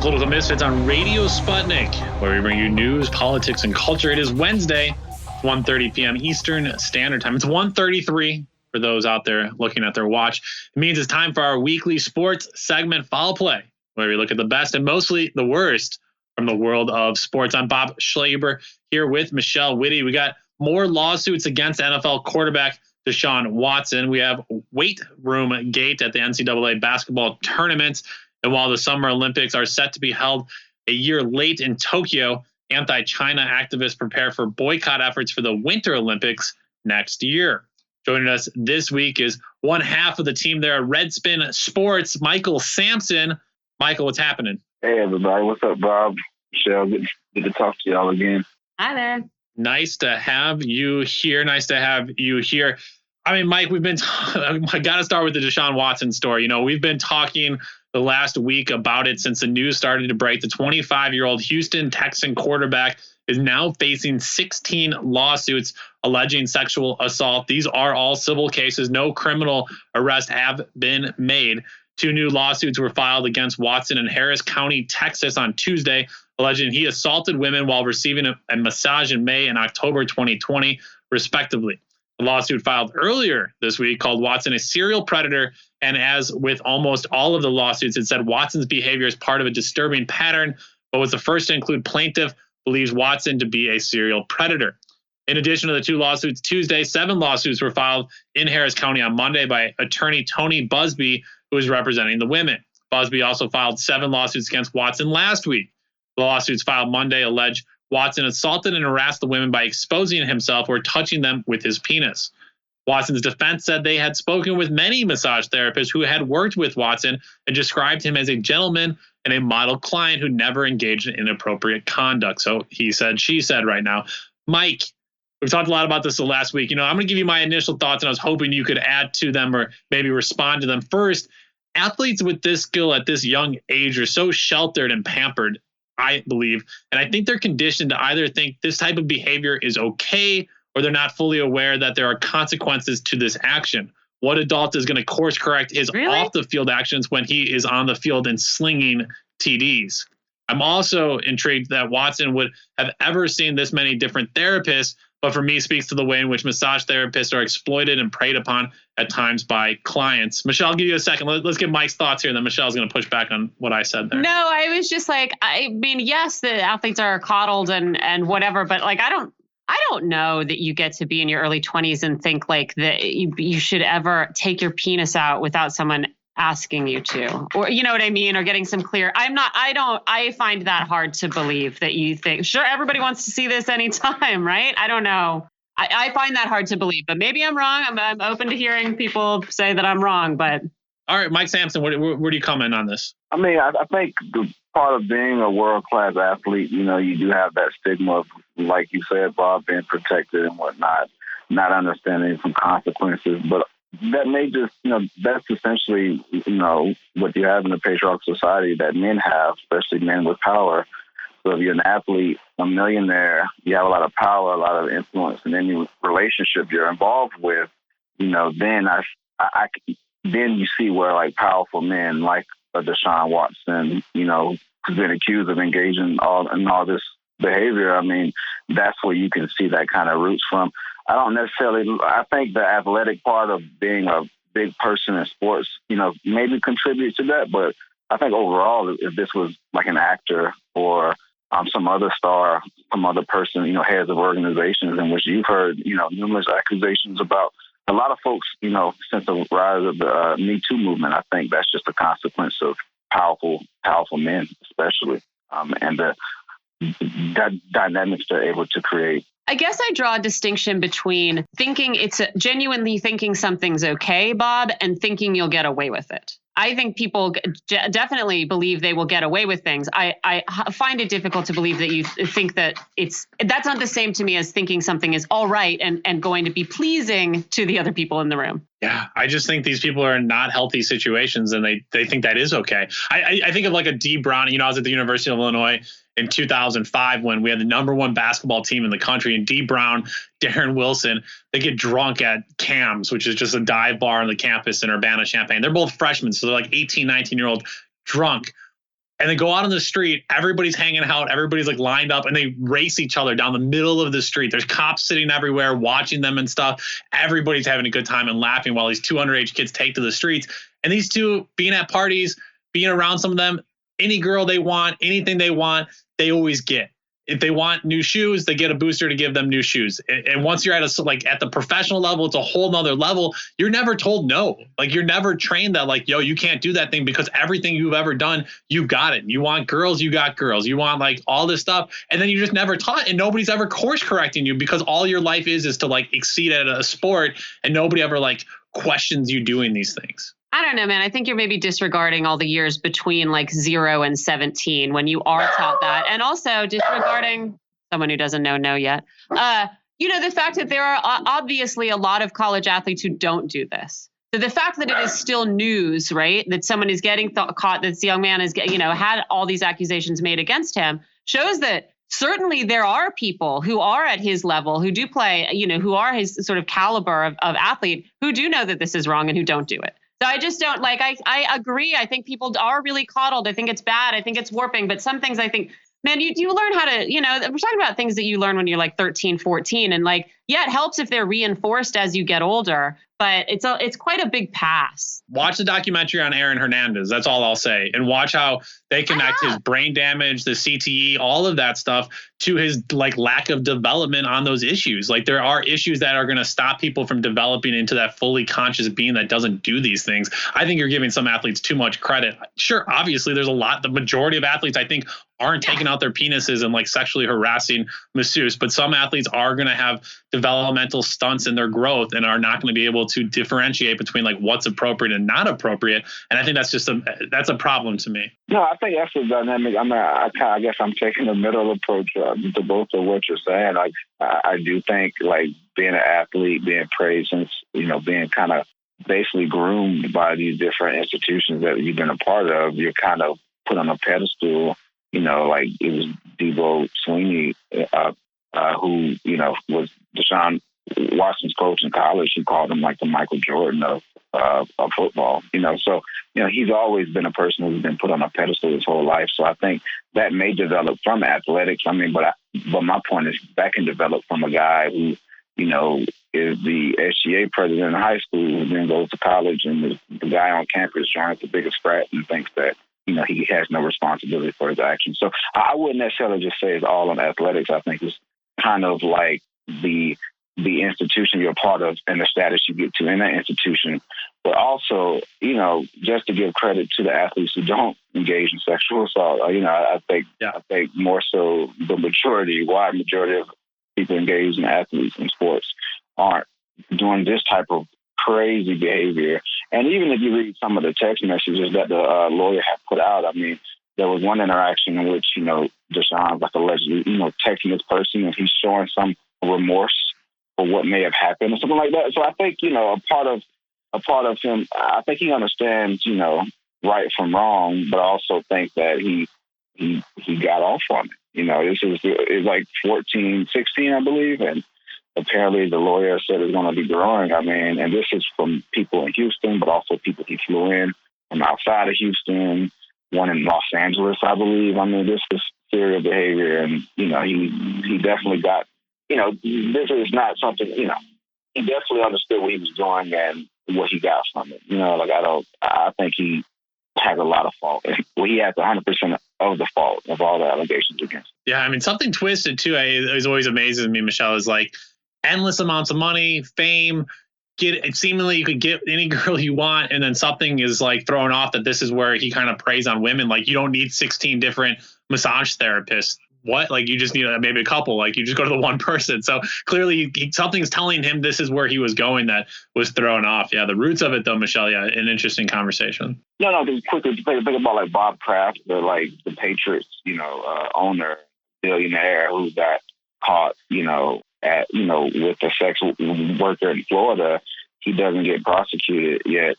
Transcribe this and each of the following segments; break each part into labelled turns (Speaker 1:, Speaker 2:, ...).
Speaker 1: Political Misfits on Radio Sputnik, where we bring you news, politics, and culture. It is Wednesday, 1:30 p.m. Eastern Standard Time. It's 1:33 for those out there looking at their watch. It means it's time for our weekly sports segment, Foul Play, where we look at the best and mostly the worst from the world of sports. I'm Bob Schlehuber here with Michelle Witte. We got more lawsuits against NFL quarterback Deshaun Watson. We have weight room gate at the NCAA basketball tournaments. And while the Summer Olympics are set to be held a year late in Tokyo, anti-China activists prepare for boycott efforts for the Winter Olympics next year. Joining us this week is one half of the team there at Redspin Sports, Michael Sampson. Michael, what's happening?
Speaker 2: Hey, everybody. What's up, Bob? Michelle, good to talk to y'all again.
Speaker 3: Hi there.
Speaker 1: Nice to have you here. I mean, Mike, I got to start with the Deshaun Watson story. You know, we've been talking the last week about it since the news started to break. The 25-year-old Houston Texan quarterback is now facing 16 lawsuits alleging sexual assault. These are all civil cases. No criminal arrests have been made. 2 new lawsuits were filed against Watson in Harris County, Texas on Tuesday, alleging he assaulted women while receiving a massage in May and October 2020, respectively. The lawsuit filed earlier this week called Watson a serial predator, and as with almost all of the lawsuits, it said Watson's behavior is part of a disturbing pattern, but was the first to include plaintiff believes Watson to be a serial predator. In addition to the 2 lawsuits Tuesday, 7 lawsuits were filed in Harris County on Monday by attorney Tony Busby, who is representing the women. Busby also filed 7 lawsuits against Watson last week. The lawsuits filed Monday allege Watson assaulted and harassed the women by exposing himself or touching them with his penis. Watson's defense said they had spoken with many massage therapists who had worked with Watson and described him as a gentleman and a model client who never engaged in inappropriate conduct. So he said, she said right now. Mike, we've talked a lot about this the last week. You know, I'm going to give you my initial thoughts, and I was hoping you could add to them or maybe respond to them. First, athletes with this skill at this young age are so sheltered and pampered, I believe. And I think they're conditioned to either think this type of behavior is okay or they're not fully aware that there are consequences to this action. What adult is going to course correct his off the field actions when he is on the field and slinging TDs? I'm also intrigued that Watson would have ever seen this many different therapists, but for me speaks to the way in which massage therapists are exploited and preyed upon at times by clients. Michelle, I'll give you a second. Let's get Mike's thoughts here, and then Michelle's going to push back on what I said there.
Speaker 3: No, I was just like, I mean, yes, the athletes are coddled and whatever, but like, I don't know that you get to be in your early 20s and think like that you should ever take your penis out without someone asking you to, or you know what I mean, or getting some clear. I find that hard to believe that you think, sure, everybody wants to see this anytime, right? I don't know. I find that hard to believe, but maybe I'm wrong. I'm open to hearing people say that I'm wrong, but.
Speaker 1: All right, Mike Sampson, where do you comment on this?
Speaker 2: I mean, I think the part of being a world-class athlete, you know, you do have that stigma of, like you said, Bob, being protected and whatnot, not understanding some consequences. But that may just, you know, that's essentially, you know, what you have in the patriarchal society that men have, especially men with power. So if you're an athlete, a millionaire, you have a lot of power, a lot of influence in any relationship you're involved with, you know, then then you see where like powerful men like Deshaun Watson, you know, who's been accused of engaging in all this behavior. I mean, that's where you can see that kind of roots from. I think the athletic part of being a big person in sports, you know, maybe contributes to that. But I think overall, if this was like an actor or some other star, some other person, you know, heads of organizations in which you've heard, you know, numerous accusations about. A lot of folks, you know, since the rise of the Me Too movement, I think that's just a consequence of powerful men, especially, and the dynamics they're able to create.
Speaker 3: I guess I draw a distinction between thinking genuinely thinking something's okay, Bob, and thinking you'll get away with it. I think people definitely believe they will get away with things. I find it difficult to believe that you think that that's not the same to me as thinking something is all right and going to be pleasing to the other people in the room.
Speaker 1: Yeah, I just think these people are in not healthy situations and they think that is okay. I think of like a Dee Brown. You know, I was at the University of Illinois in 2005 when we had the #1 basketball team in the country, and Dee Brown, Darren Wilson, they get drunk at Cam's, which is just a dive bar on the campus in Urbana-Champaign. They're both freshmen, so they're like 18, 19-year-old drunk. and they go out on the street, everybody's hanging out, everybody's like lined up, and they race each other down the middle of the street. There's cops sitting everywhere watching them and stuff. Everybody's having a good time and laughing while these two underage kids take to the streets. And these two being at parties, being around some of them, any girl they want, anything they want, they always get. If they want new shoes, they get a booster to give them new shoes. And once you're at at the professional level, it's a whole nother level. You're never told no. Like, you're never trained that, like, yo, you can't do that thing, because everything you've ever done, you got it. You want girls, you got girls. You want like all this stuff. And then you just never taught, and nobody's ever course correcting you, because all your life is to like exceed at a sport, and nobody ever like questions you doing these things.
Speaker 3: I don't know, man. I think you're maybe disregarding all the years between like 0 and 17 when you are taught that. And also disregarding someone who doesn't know yet. The fact that there are obviously a lot of college athletes who don't do this. So the fact that it is still news, right? That someone is getting caught, that this young man is, had all these accusations made against him, shows that certainly there are people who are at his level, who do play, who are his sort of caliber of athlete, who do know that this is wrong and who don't do it. So I just don't I agree. I think people are really coddled. I think it's bad. I think it's warping. But some things I think, man, you learn how to, we're talking about things that you learn when you're like 13, 14. And like, yeah, it helps if they're reinforced as you get older. But it's quite a big pass.
Speaker 1: Watch the documentary on Aaron Hernandez. That's all I'll say. And watch how they connect his brain damage, the CTE, all of that stuff to his like lack of development on those issues. Like, there are issues that are going to stop people from developing into that fully conscious being that doesn't do these things. I think you're giving some athletes too much credit. Sure, obviously there's the majority of athletes I think aren't taking out their penises and like sexually harassing masseuse, but some athletes are going to have developmental stunts in their growth and are not going to be able to differentiate between like what's appropriate and not appropriate. And I think that's just that's a problem to me.
Speaker 2: No, I think that's a dynamic. I guess I'm taking a middle approach to both of what you're saying. Like, I do think like being an athlete, being praised, and being kind of basically groomed by these different institutions that you've been a part of, you're kind of put on a pedestal. Like it was Debo Sweeney, who was Deshaun Watson's coach in college. He called him like the Michael Jordan of football. So he's always been a person who's been put on a pedestal his whole life. So I think that may develop from athletics. I mean, but my point is that can develop from a guy who is the SGA president in high school, who then goes to college, and the guy on campus joins the biggest frat and thinks that he has no responsibility for his actions. So I wouldn't necessarily just say it's all on athletics. I think it's kind of like the institution you're a part of and the status you get to in that institution. But also, just to give credit to the athletes who don't engage in sexual assault, I think more so the wide majority of people engaged in athletes in sports aren't doing this type of crazy behavior. And even if you read some of the text messages that the lawyer had put out, I mean, there was one interaction in which, Deshaun like allegedly, texting this person and he's showing some remorse for what may have happened or something like that. So I think, a part of him, I think he understands, right from wrong, but I also think that he got off on it. This is like 14, 16, I believe. And apparently the lawyer said it's going to be growing. I mean, and this is from people in Houston, but also people he flew in from outside of Houston, one in Los Angeles, I believe. I mean, this is serial behavior. And, he definitely got, this is not something, he definitely understood what he was doing and what he got from it. I think he has a lot of fault. Well, he has 100% of the fault of all the allegations against him.
Speaker 1: Yeah, I mean, something twisted, too, it always amazes me, Michelle, is like endless amounts of money, fame, seemingly you could get any girl you want, and then something is like thrown off that this is where he kind of preys on women. Like, you don't need 16 different massage therapists. What? Like, you just need maybe a couple. Like, you just go to the one person. So clearly something's telling him this is where he was going that was thrown off. Yeah, the roots of it, though, Michelle, yeah, an interesting conversation.
Speaker 2: No, just quickly, think about like Bob Kraft, the Patriots, owner, billionaire who got caught, with a sex worker in Florida. He doesn't get prosecuted yet.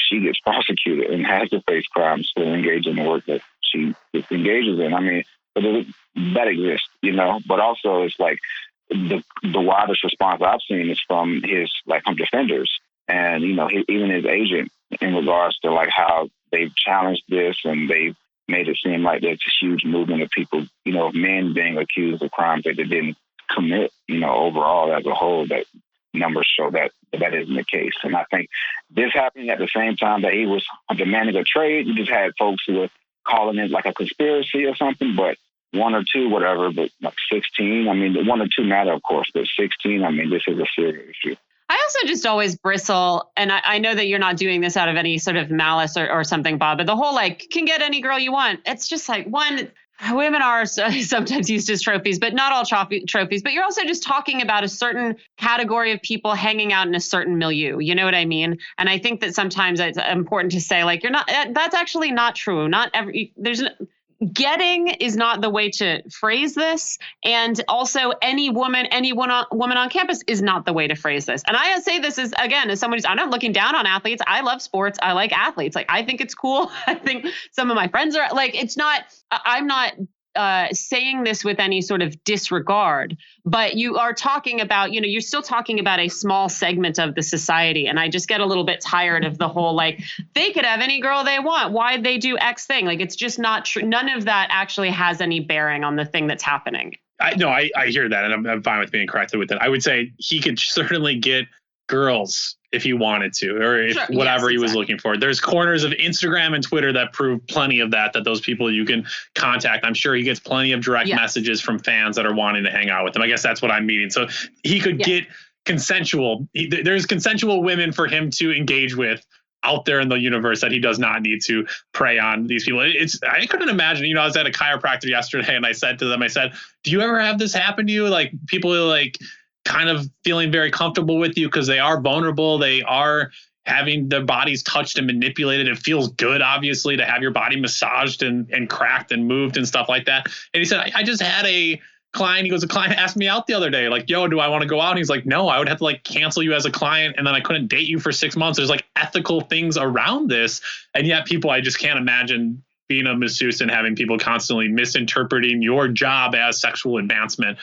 Speaker 2: She gets prosecuted and has to face crimes for engaging in the work that she engages in. I mean, but that exists, but also it's like the wildest response I've seen is from from defenders and, even his agent in regards to like how they've challenged this and they've made it seem like there's a huge movement of people, men being accused of crimes that they didn't commit, overall as a whole, that numbers show that isn't the case. And I think this happening at the same time that he was demanding a trade, you just had folks who were calling it like a conspiracy or something, but one or two, whatever, but like 16, the one or two matter, of course, but 16, this is a serious issue.
Speaker 3: I also just always bristle, and I know that you're not doing this out of any sort of malice or something, Bob, but the whole can get any girl you want. It's just one, women are sometimes used as trophies, but not all trophies. But you're also just talking about a certain category of people hanging out in a certain milieu. You know what I mean? And I think that sometimes it's important to say, you're not, that's actually not true. Getting is not the way to phrase this. And also any woman on campus is not the way to phrase this. And I say this as someone who's, I'm not looking down on athletes. I love sports. I like athletes. I think it's cool. I think some of my friends are it's not, I'm not saying this with any sort of disregard, but you are talking about, you're still talking about a small segment of the society. And I just get a little bit tired of the whole, they could have any girl they want. Why'd they do X thing? It's just not true. None of that actually has any bearing on the thing that's happening.
Speaker 1: I hear that, and I'm fine with being corrected with it. I would say he could certainly get girls if he wanted to, or if whatever he was looking for. There's corners of Instagram and Twitter that prove plenty of that those people you can contact. I'm sure he gets plenty of direct messages from fans that are wanting to hang out with him. I guess that's what I'm meaning. So he could get consensual. There's consensual women for him to engage with out there in the universe that he does not need to prey on these people. I couldn't imagine, I was at a chiropractor yesterday and I said to them, do you ever have this happen to you? People kind of feeling very comfortable with you because they are vulnerable. They are having their bodies touched and manipulated. It feels good, obviously, to have your body massaged and cracked and moved and stuff like that. And he said, I just had a client. He goes, a client asked me out the other day, yo, do I want to go out? And he's like, no, I would have to cancel you as a client. And then I couldn't date you for 6 months. There's ethical things around this. And yet people, I just can't imagine being a masseuse and having people constantly misinterpreting your job as sexual advancement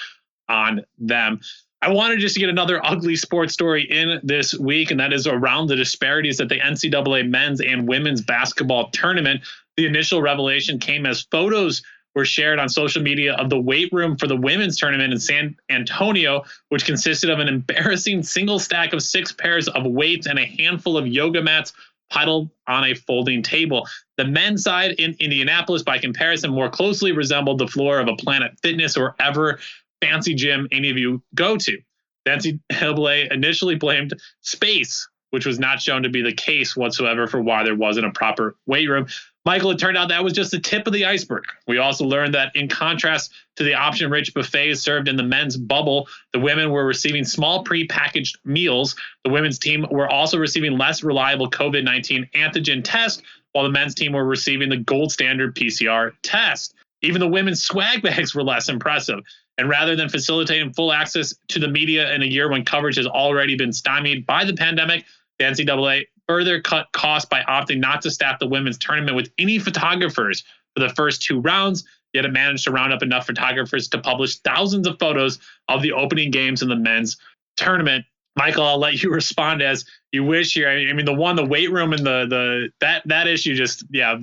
Speaker 1: on them. I wanted just to get another ugly sports story in this week, and that is around the disparities at the NCAA men's and women's basketball tournament. The initial revelation came as photos were shared on social media of the weight room for the women's tournament in San Antonio, which consisted of an embarrassing single stack of 6 pairs of weights and a handful of yoga mats piled on a folding table. The men's side in Indianapolis, by comparison, more closely resembled the floor of a Planet Fitness or ever fancy gym any of you go to. The NCAA initially blamed space, which was not shown to be the case whatsoever for why there wasn't a proper weight room. Michael, it turned out that was just the tip of the iceberg. We also learned that in contrast to the option-rich buffets served in the men's bubble, the women were receiving small pre-packaged meals. The women's team were also receiving less reliable COVID-19 antigen tests, while the men's team were receiving the gold standard PCR test. Even the women's swag bags were less impressive. And rather than facilitating full access to the media in a year when coverage has already been stymied by the pandemic, the NCAA further cut costs by opting not to staff the women's tournament with any photographers for the first 2 rounds, yet it managed to round up enough photographers to publish thousands of photos of the opening games in the men's tournament. Michael, I'll let you respond as you wish here. The weight room and that issue just a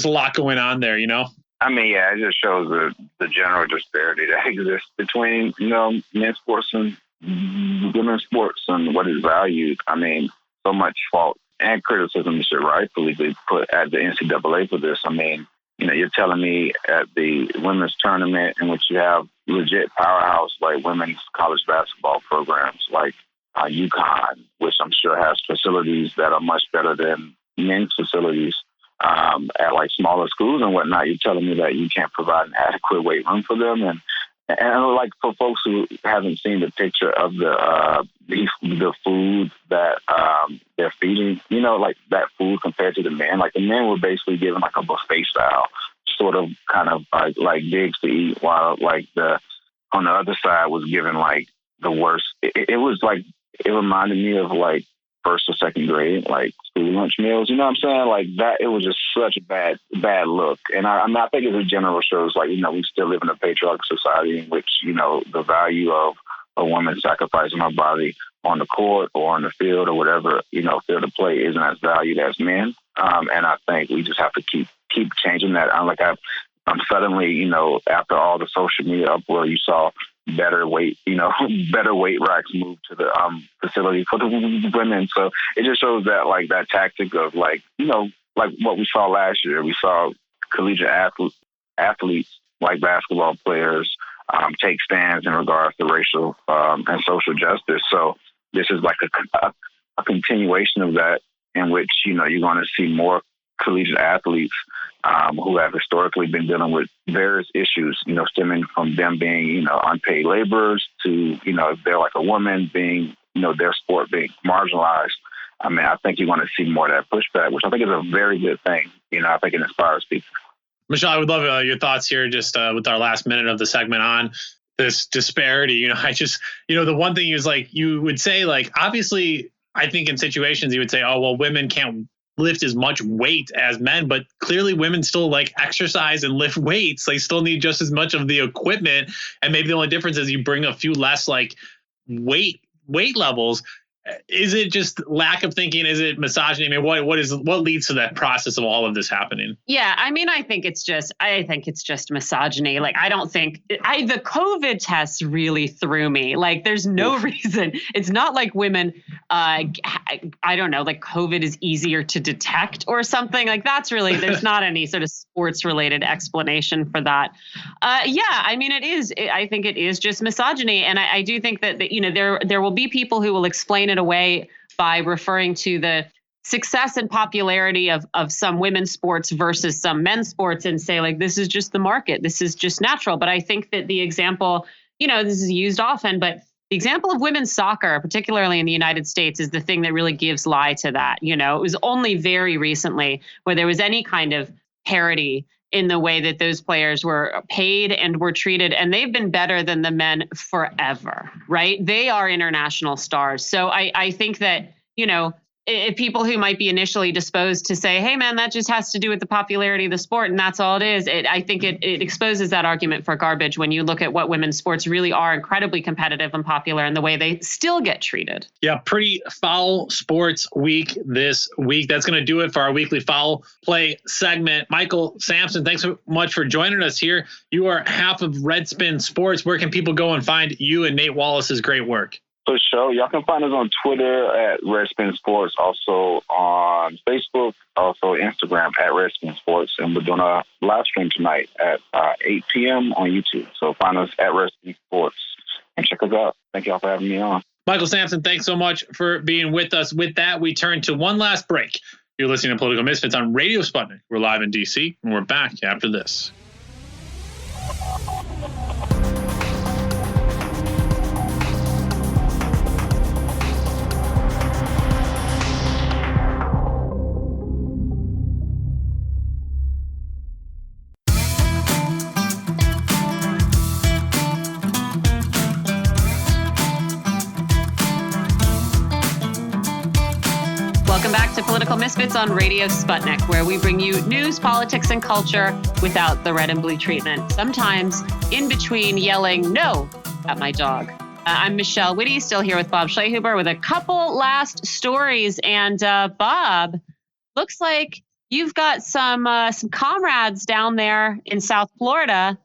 Speaker 1: lot going on there,
Speaker 2: it just shows the general disparity that exists between, men's sports and women's sports and what is valued. So much fault and criticism should rightfully be put at the NCAA for this. You're telling me at the women's tournament in which you have legit powerhouse like women's college basketball programs like UConn, which I'm sure has facilities that are much better than men's facilities, at smaller schools and whatnot, you're telling me that you can't provide an adequate weight room for them. And for folks who haven't seen the picture of the food that they're feeding, that food compared to the men, the men were basically given a buffet style sort of kind of like digs to eat, while on the other side was given the worst. It was it reminded me of first or second grade, school lunch meals. You know what I'm saying? That, it was just such a bad look. And I think as a general shows, we still live in a patriarchal society in which, the value of a woman sacrificing her body on the court or on the field or whatever, field of play isn't as valued as men. And I think we just have to keep changing that. I'm suddenly, after all the social media uproar, you saw better weight racks move to the facility for the women. So it just shows that that tactic of like what we saw last year. We saw collegiate athletes like basketball players take stands in regards to racial and social justice. So this is like a continuation of that, in which you're going to see more collegiate athletes who have historically been dealing with various issues, stemming from them being, unpaid laborers to, if they're like a woman being, their sport being marginalized. I mean, I think you're going to see more of that pushback, which I think is a very good thing. I think it inspires people.
Speaker 1: Michelle, I would love your thoughts here, just with our last minute of the segment on this disparity. The one thing is you would say, obviously, I think in situations you would say, oh, well, women can't lift as much weight as men, but clearly women still exercise and lift weights. They still need just as much of the equipment. And maybe the only difference is you bring a few less weight levels. Is it just lack of thinking? Is it misogyny? I mean, what leads to that process of all of this happening?
Speaker 3: Yeah, I mean, I think it's just misogyny. I don't think the COVID tests really threw me. There's no reason. It's not like women, I don't know, COVID is easier to detect or something. That's really, there's not any sort of sports related explanation for that. Yeah, I mean, it is. I think it is just misogyny. And I do think that there will be people who will explain it away by referring to the success and popularity of some women's sports versus some men's sports and say this is just the market. This is just natural. But I think that the example, this is used often, but the example of women's soccer, particularly in the United States, is the thing that really gives lie to that. It was only very recently where there was any kind of parity in the way that those players were paid and were treated. And they've been better than the men forever, right? They are international stars. So I think that, if people who might be initially disposed to say, hey, man, that just has to do with the popularity of the sport and that's all it is. I think it exposes that argument for garbage when you look at what women's sports really are incredibly competitive and popular and the way they still get treated.
Speaker 1: Yeah, pretty foul sports week this week. That's going to do it for our weekly foul play segment. Michael Sampson, thanks so much for joining us here. You are half of Redspin Sports. Where can people go and find you and Nate Wallace's great work?
Speaker 2: For sure. Y'all can find us on Twitter at Redspin Sports, also on Facebook, also Instagram at Redspin Sports. And we're doing a live stream tonight at 8 p.m. on YouTube. So find us at Redspin Sports and check us out. Thank y'all for having me on.
Speaker 1: Michael Sampson, thanks so much for being with us. With that, we turn to one last break. You're listening to Political Misfits on Radio Sputnik. We're live in D.C., and we're back after this.
Speaker 3: Welcome back to Political Misfits on Radio Sputnik, where we bring you news, politics, and culture without the red and blue treatment. Sometimes in between yelling no at my dog. I'm Michelle Witte, still here with Bob Schlehuber with a couple last stories. And Bob, looks like you've got some comrades down there in South Florida.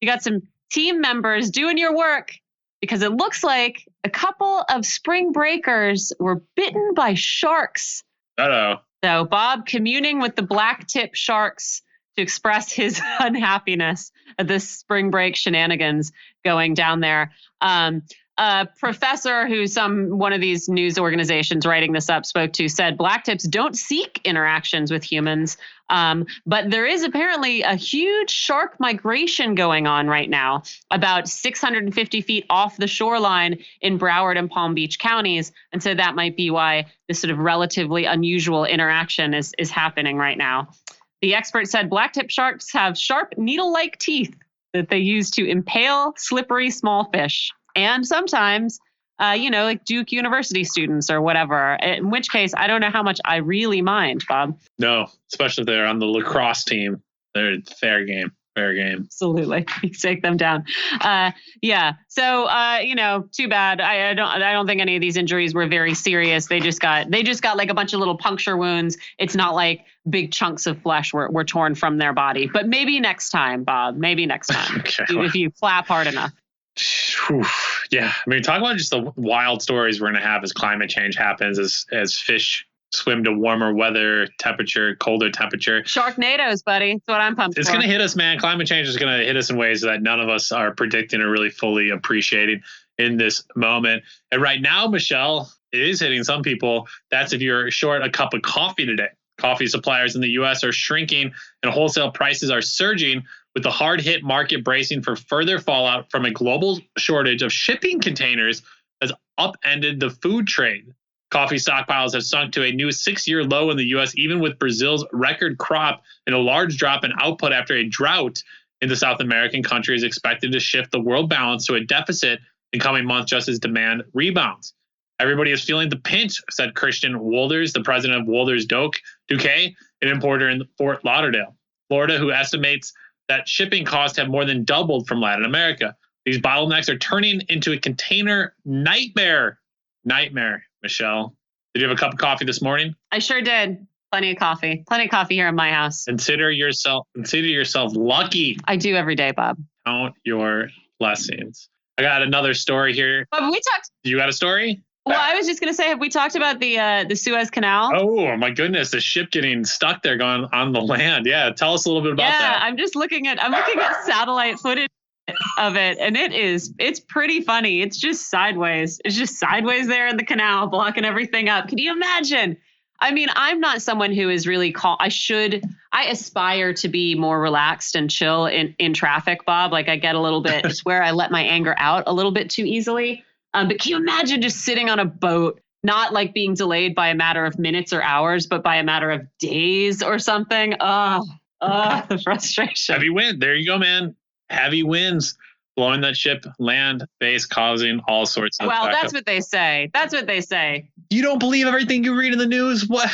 Speaker 3: You got some team members doing your work, because it looks like a couple of spring breakers were bitten by sharks.
Speaker 1: Uh-oh.
Speaker 3: So Bob communing with the black tip sharks to express his unhappiness at this spring break shenanigans going down there. A professor who one of these news organizations writing this up spoke to said black tips don't seek interactions with humans. But there is apparently a huge shark migration going on right now, about 650 feet off the shoreline in Broward and Palm Beach counties. And so that might be why this sort of relatively unusual interaction is happening right now. The expert said black tip sharks have sharp needle-like teeth that they use to impale slippery small fish. And sometimes, like Duke University students or whatever, in which case, I don't know how much I really mind, Bob.
Speaker 1: No, especially if they're on the lacrosse team. They're fair game. Fair game.
Speaker 3: Absolutely. Take them down. Yeah. So, too bad. I don't think any of these injuries were very serious. They just got like a bunch of little puncture wounds. It's not like big chunks of flesh were torn from their body, but maybe next time, Bob, maybe next time,
Speaker 1: okay.
Speaker 3: if you flap hard enough.
Speaker 1: Yeah. I mean, talk about just the wild stories we're going to have as climate change happens, as fish swim to warmer weather, temperature, colder temperature.
Speaker 3: Sharknadoes, buddy. That's what I'm pumped
Speaker 1: It's
Speaker 3: for.
Speaker 1: going to hit us, man. Climate change is going to hit us in ways that none of us are predicting or really fully appreciating in this moment. And right now, Michelle, it is hitting some people. That's if you're short a cup of coffee today. Coffee suppliers in the U.S. are shrinking and wholesale prices are surging, with the hard-hit market bracing for further fallout from a global shortage of shipping containers that's upended the food trade. Coffee stockpiles have sunk to a new 6-year low in the U.S., even with Brazil's record crop and a large drop in output after a drought in the South American country is expected to shift the world balance to a deficit in coming months just as demand rebounds. Everybody is feeling the pinch, said Christian Wolders, the president of Wolders Duque, an importer in Fort Lauderdale, Florida, who estimates that shipping costs have more than doubled from Latin America. These bottlenecks are turning into a container nightmare. Michelle, did you have a cup of coffee this morning?
Speaker 3: I sure did. Plenty of coffee here in my house.
Speaker 1: Consider yourself lucky.
Speaker 3: I do every day, Bob.
Speaker 1: Count your blessings. I got another story here.
Speaker 3: But we talked.
Speaker 1: You got a story?
Speaker 3: Well, I was just going to say, have we talked about the Suez Canal?
Speaker 1: Oh my goodness, the ship getting stuck there going on the land. Yeah, tell us a little bit about that.
Speaker 3: Yeah, I'm looking at satellite footage of it, and it's pretty funny. It's just sideways. It's just sideways there in the canal, blocking everything up. Can you imagine? I mean, I'm not someone who is really I aspire to be more relaxed and chill in traffic, Bob. Like I get a little bit, it's where I let my anger out a little bit too easily. But can you imagine just sitting on a boat, not like being delayed by a matter of minutes or hours, but by a matter of days or something? The frustration.
Speaker 1: Heavy wind. There you go, man. Heavy winds blowing that ship land base, causing all sorts of.
Speaker 3: Well, that's what they say.
Speaker 1: You don't believe everything you read in the news? What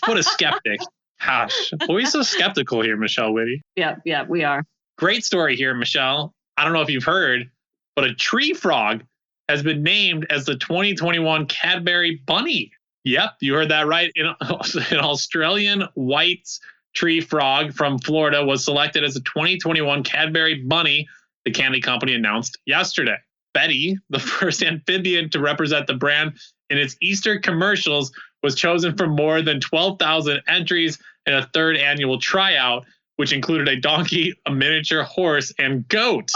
Speaker 1: a skeptic. Gosh, always so skeptical here, Michelle Witte.
Speaker 3: Yeah, we are.
Speaker 1: Great story here, Michelle. I don't know if you've heard, but a tree frog has been named as the 2021 Cadbury Bunny. Yep, you heard that right. An Australian white tree frog from Florida was selected as the 2021 Cadbury Bunny, the candy company announced yesterday. Betty, the first amphibian to represent the brand in its Easter commercials, was chosen from more than 12,000 entries in a third annual tryout, which included a donkey, a miniature horse, and goat.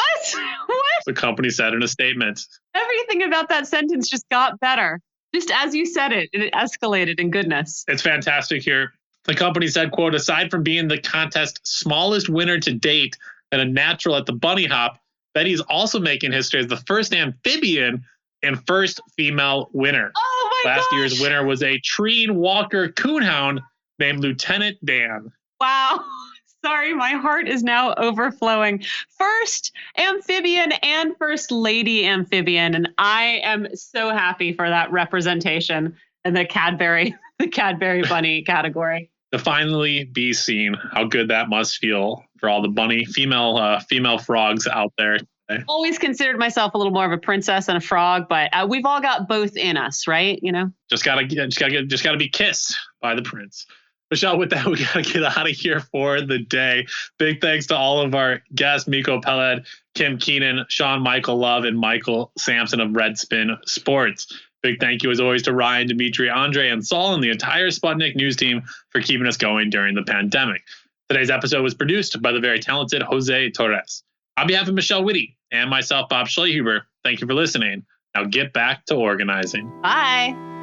Speaker 3: What?
Speaker 1: The company said in a statement.
Speaker 3: Everything about that sentence just got better. Just as you said it, it escalated in goodness.
Speaker 1: It's fantastic here. The company said, quote, aside from being the contest's smallest winner to date and a natural at the bunny hop, Betty's also making history as the first amphibian and first female winner.
Speaker 3: Oh my
Speaker 1: Last
Speaker 3: gosh.
Speaker 1: year's winner was a Treen Walker coonhound named Lieutenant Dan.
Speaker 3: Wow. Sorry, my heart is now overflowing. First amphibian and first lady amphibian. And I am so happy for that representation in the Cadbury Bunny category.
Speaker 1: To finally be seen, how good that must feel for all the bunny female frogs out there.
Speaker 3: Always considered myself a little more of a princess than a frog, but we've all got both in us, right? You know,
Speaker 1: just gotta be kissed by the prince. Michelle, with that, we got to get out of here for the day. Big thanks to all of our guests, Miko Peled, Kim Keenan, Sean Michael Love, and Michael Sampson of Redspin Sports. Big thank you, as always, to Ryan, Dimitri, Andre, and Saul, and the entire Sputnik news team for keeping us going during the pandemic. Today's episode was produced by the very talented Jose Torres. On behalf of Michelle Witte and myself, Bob Schlehuber, thank you for listening. Now get back to organizing.
Speaker 3: Bye.